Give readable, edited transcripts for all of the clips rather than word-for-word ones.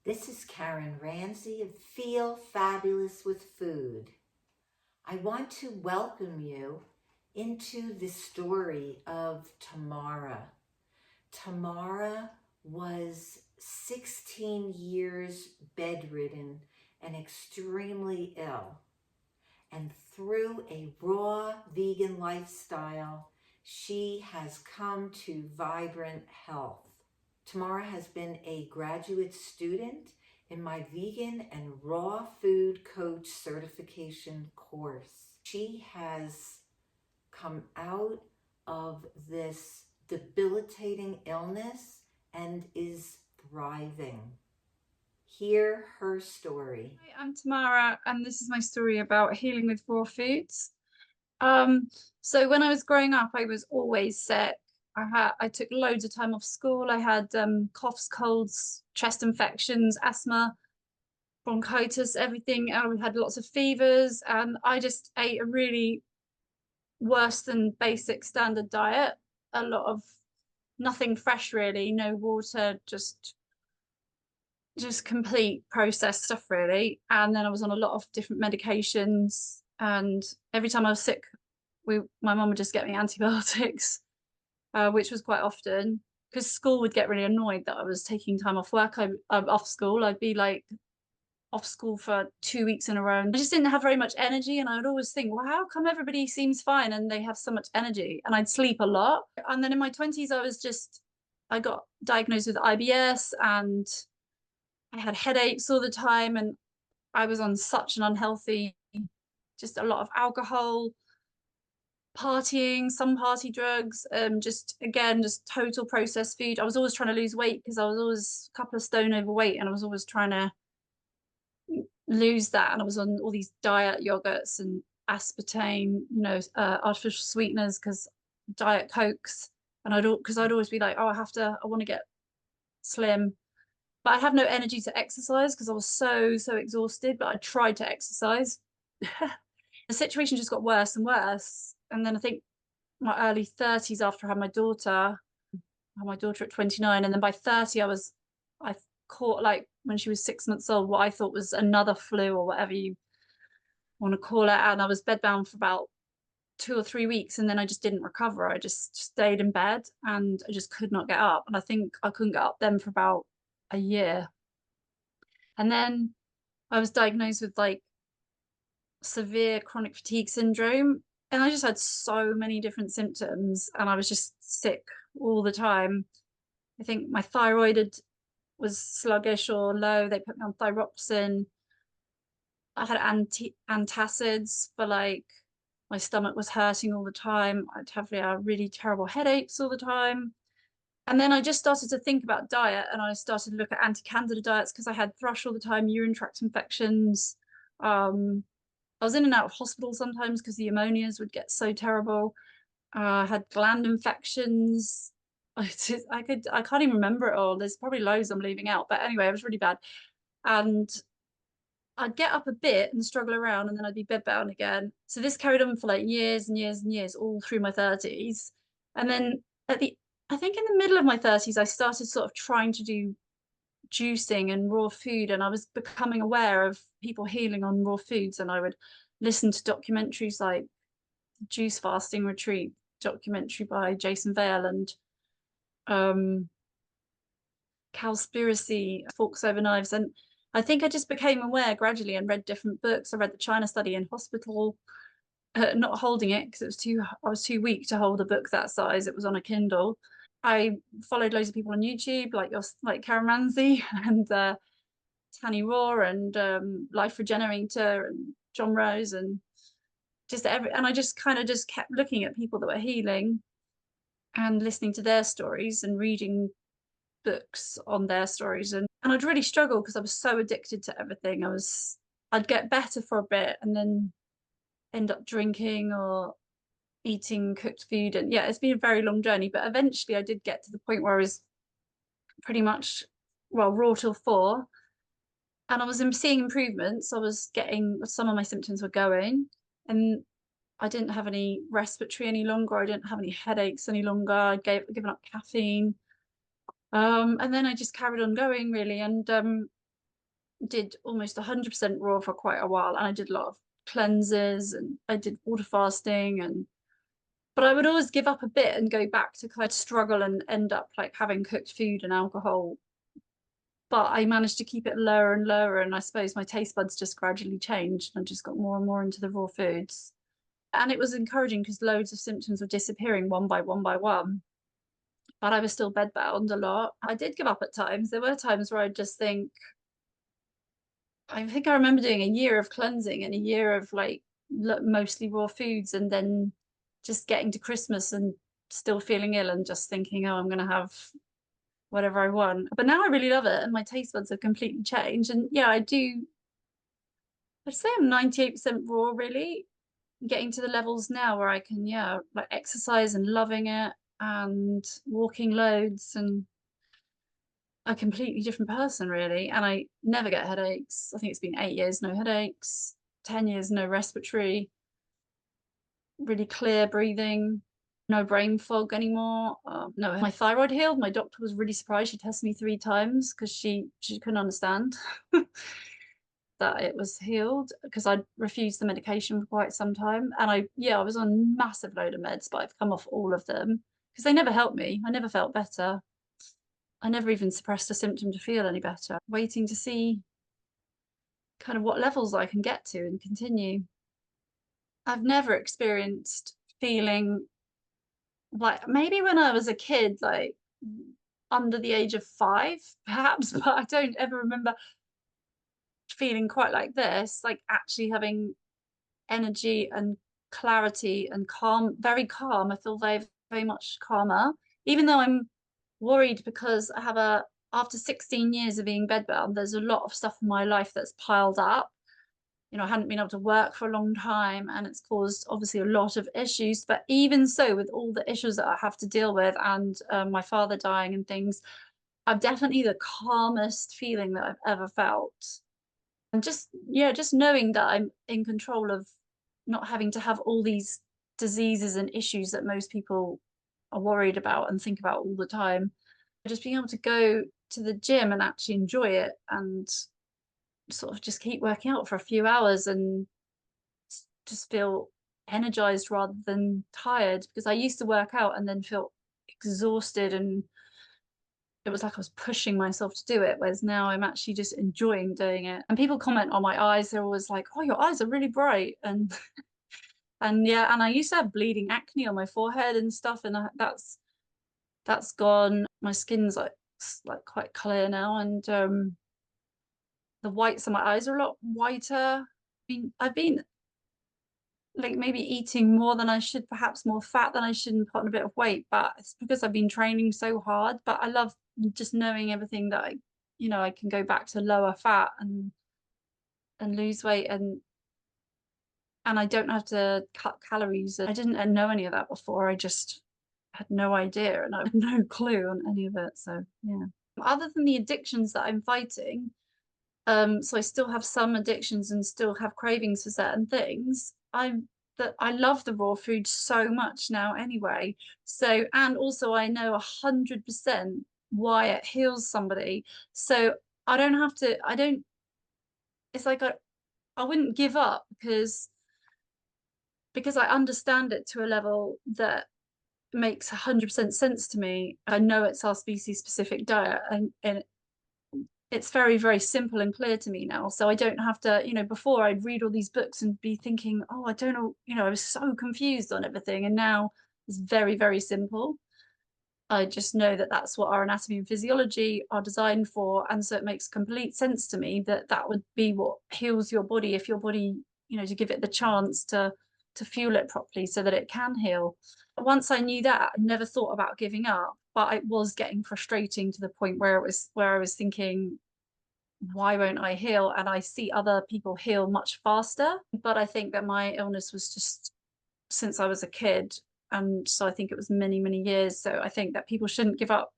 This is Karen Ranzi of Feel Fabulous with Food. I want to welcome you into the story of Tamara. Tamara was 16 years bedridden and extremely ill. And through a raw vegan lifestyle, she has come to vibrant health. Tamara has been a graduate student in my vegan and raw food coach certification course. She has come out of this debilitating illness and is thriving. Hear her story. Hi, I'm Tamara, and this is my story about healing with raw foods. So when I was growing up, I was always sick. I took loads of time off school. I had coughs, colds, chest infections, asthma, bronchitis, everything. We had lots of fevers, and I just ate a really worse than basic standard diet. A lot of nothing fresh, really, no water, just complete processed stuff really. And then I was on a lot of different medications, and every time I was sick, my mum would just get me antibiotics, which was quite often because school would get really annoyed that I was taking time off work. Off school, I'd be like off school for 2 weeks in a row, and I just didn't have very much energy. And I would always think, well, how come everybody seems fine and they have so much energy? And I'd sleep a lot. And then in my 20s, I got diagnosed with IBS, and I had headaches all the time, and I was on such an unhealthy, just a lot of alcohol, partying, some party drugs, just total processed food. I was always trying to lose weight because I was always a couple of stone overweight, and I was always trying to lose that. And I was on all these diet yogurts and aspartame, artificial sweeteners, because diet cokes. And I'd always be like, oh, I want to get slim, but I have no energy to exercise because I was so exhausted. But I tried to exercise. The situation just got worse and worse. And then I think my early 30s, after I had my daughter at 29, and then by 30 I caught, like, when she was 6 months old, what I thought was another flu or whatever you want to call it. And I was bedbound for about 2 or 3 weeks, and then I just didn't recover. I just stayed in bed, and I just could not get up. And I think I couldn't get up then for about a year. And then I was diagnosed with like severe chronic fatigue syndrome. And I just had so many different symptoms, and I was just sick all the time. I think my was sluggish or low. They put me on thyroxine. I had antacids for, like, my stomach was hurting all the time. I'd have really terrible headaches all the time. And then I just started to think about diet, and I started to look at anti-candida diets because I had thrush all the time, urine tract infections. I was in and out of hospital sometimes because the ammonias would get so terrible. I had gland infections. I can't even remember it all. There's probably loads I'm leaving out, but anyway, it was really bad. And I'd get up a bit and struggle around, and then I'd be bedbound again. So this carried on for like years and years and years, all through my 30s. And then I think in the middle of my 30s, I started sort of trying to do juicing and raw food, and I was becoming aware of people healing on raw foods. And I would listen to documentaries like Juice Fasting Retreat documentary by Jason Vale, and Cowspiracy, Forks Over Knives. And I think I just became aware gradually and read different books. I read the China Study in hospital, not holding it because I was too weak to hold a book that size. It was on a Kindle. I followed loads of people on YouTube, like Karen Ranzi and Tanny Raw and Life Regenerator and John Rose, and and I just kind of just kept looking at people that were healing and listening to their stories and reading books on their stories. And I'd really struggle because I was so addicted to everything. I'd get better for a bit and then end up drinking or eating cooked food. And yeah, it's been a very long journey, but eventually I did get to the point where I was pretty much, well, raw till 4, and I was seeing improvements. I was getting, some of my symptoms were going, and I didn't have any respiratory any longer. I didn't have any headaches any longer. I'd given up caffeine. And then I just carried on going, really. And did almost 100% raw for quite a while, and I did a lot of cleanses and I did water fasting, and but I would always give up a bit and go back to kind of struggle and end up like having cooked food and alcohol. But I managed to keep it lower and lower, and I suppose my taste buds just gradually changed and I just got more and more into the raw foods. And it was encouraging because loads of symptoms were disappearing one by one by one. But I was still bedbound a lot. I did give up at times. There were times where I'd just think, I think I remember doing a year of cleansing and a year of like mostly raw foods, and then just getting to Christmas and still feeling ill and just thinking, oh, I'm going to have whatever I want. But now I really love it and my taste buds have completely changed. And yeah, I'd say I'm 98% raw, really. Getting to the levels now where I can, yeah, like exercise and loving it and walking loads and a completely different person, really. And I never get headaches. I think it's been 8 years, no headaches, 10 years, no respiratory, really clear breathing, no brain fog anymore. No, my thyroid healed. My doctor was really surprised. She tested me 3 times because she couldn't understand that it was healed because I'd refused the medication for quite some time. And I was on a massive load of meds, but I've come off all of them because they never helped me. I never felt better. I never even suppressed a symptom to feel any better. Waiting to see kind of what levels I can get to and continue. I've never experienced feeling like, maybe when I was a kid, like under the age of 5, perhaps, but I don't ever remember feeling quite like this, like actually having energy and clarity and calm, very calm. I feel very, very much calmer, even though I'm worried because after 16 years of being bedbound, there's a lot of stuff in my life that's piled up. I hadn't been able to work for a long time and it's caused obviously a lot of issues. But even so, with all the issues that I have to deal with and my father dying and things, I'm definitely the calmest feeling that I've ever felt. And just knowing that I'm in control of not having to have all these diseases and issues that most people are worried about and think about all the time. Just being able to go to the gym and actually enjoy it and sort of just keep working out for a few hours and just feel energized rather than tired, because I used to work out and then feel exhausted and it was like I was pushing myself to do it, whereas now I'm actually just enjoying doing it. And people comment on my eyes, they're always like, oh, your eyes are really bright. And yeah, and I used to have bleeding acne on my forehead and stuff, and that's gone. My skin's like quite clear now, and the whites of my eyes are a lot whiter. I've been like maybe eating more than I should, perhaps more fat than I should, and put on a bit of weight, but it's because I've been training so hard. But I love just knowing everything that I can go back to lower fat and lose weight, and I don't have to cut calories. I didn't know any of that before. I just had no idea and I had no clue on any of it. So yeah. Other than the addictions that I'm fighting, so I still have some addictions and still have cravings for certain things. I love the raw food so much now anyway. So, and also I know 100% why it heals somebody. So I don't, it's like I wouldn't give up because I understand it to a level that makes 100% sense to me. I know it's our species specific diet, and it's very, very simple and clear to me now. So I don't have to, before I'd read all these books and be thinking, oh, I don't know, I was so confused on everything. And now it's very, very simple. I just know that that's what our anatomy and physiology are designed for. And so it makes complete sense to me that that would be what heals your body, if your body, to give it the chance to fuel it properly so that it can heal. Once I knew that, I never thought about giving up, but it was getting frustrating to the point where I was thinking, why won't I heal? And I see other people heal much faster. But I think that my illness was just since I was a kid. And so I think it was many, many years. So I think that people shouldn't give up.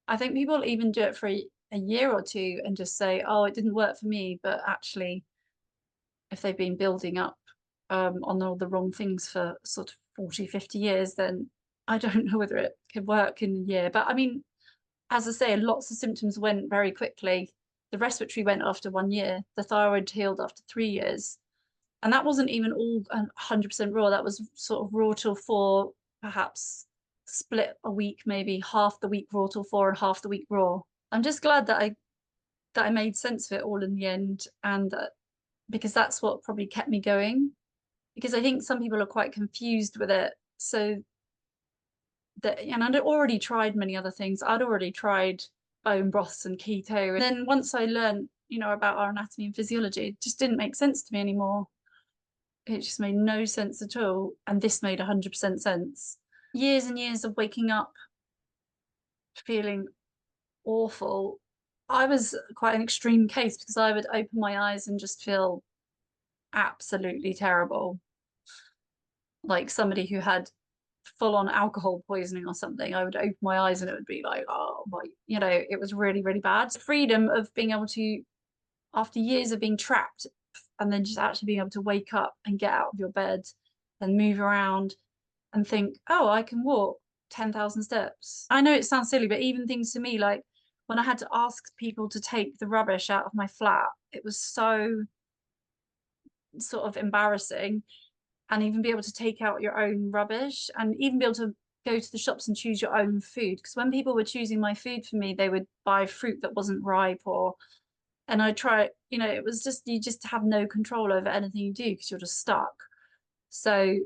I think people even do it for a year or two and just say, oh, it didn't work for me. But actually, if they've been building up on all the wrong things for sort of 40, 50 years, then I don't know whether it could work in a year. But I mean, as I say, lots of symptoms went very quickly. The respiratory went after 1 year. The thyroid healed after 3 years. And that wasn't even all 100% raw. That was sort of raw till 4, perhaps split a week, maybe half the week raw till 4 and half the week raw. I'm just glad that I made sense of it all in the end, and because that's what probably kept me going. Because I think some people are quite confused with it. So that, and I'd already tried many other things. I'd already tried bone broths and keto. And then once I learned, about our anatomy and physiology, it just didn't make sense to me anymore. It just made no sense at all. And this made 100% sense. Years and years of waking up feeling awful. I was quite an extreme case because I would open my eyes and just feel absolutely terrible. Like somebody who had full-on alcohol poisoning or something. I would open my eyes and it would be like, oh my, it was really, really bad. The freedom of being able to, after years of being trapped, and then just actually being able to wake up and get out of your bed and move around and think, oh, I can walk 10,000 steps. I know it sounds silly, but even things to me, like when I had to ask people to take the rubbish out of my flat, it was so sort of embarrassing. And even be able to take out your own rubbish, and even be able to go to the shops and choose your own food. Because when people were choosing my food for me, they would buy fruit that wasn't ripe, and I try, it was just, you just have no control over anything you do because you're just stuck. So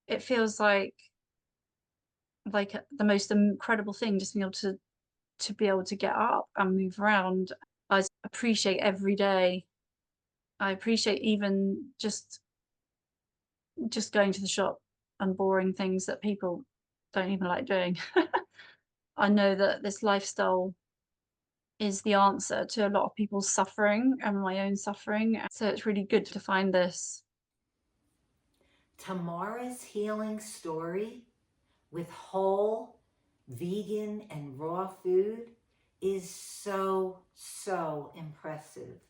it feels like the most incredible thing, just being able to be able to get up and move around. I appreciate every day. I appreciate even just going to the shop and boring things that people don't even like doing. I know that this lifestyle is the answer to a lot of people's suffering and my own suffering. So it's really good to find this. Tamara's healing story with whole, vegan, and raw food is so, so impressive.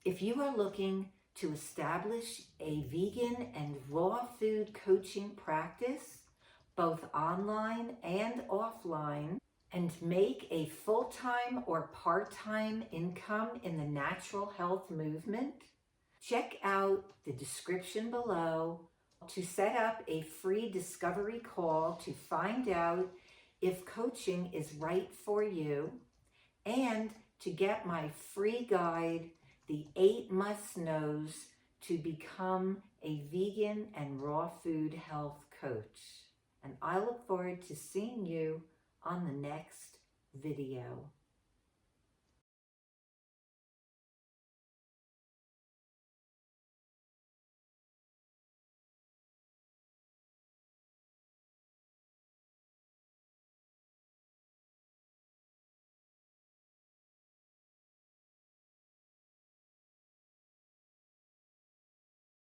If you are looking to establish a vegan and raw food coaching practice, both online and offline, and make a full-time or part-time income in the natural health movement, check out the description below to set up a free discovery call to find out if coaching is right for you, and to get my free guide, The 8 Must-Knows to Become a Vegan and Raw Food Health Coach. And I look forward to seeing you on the next video.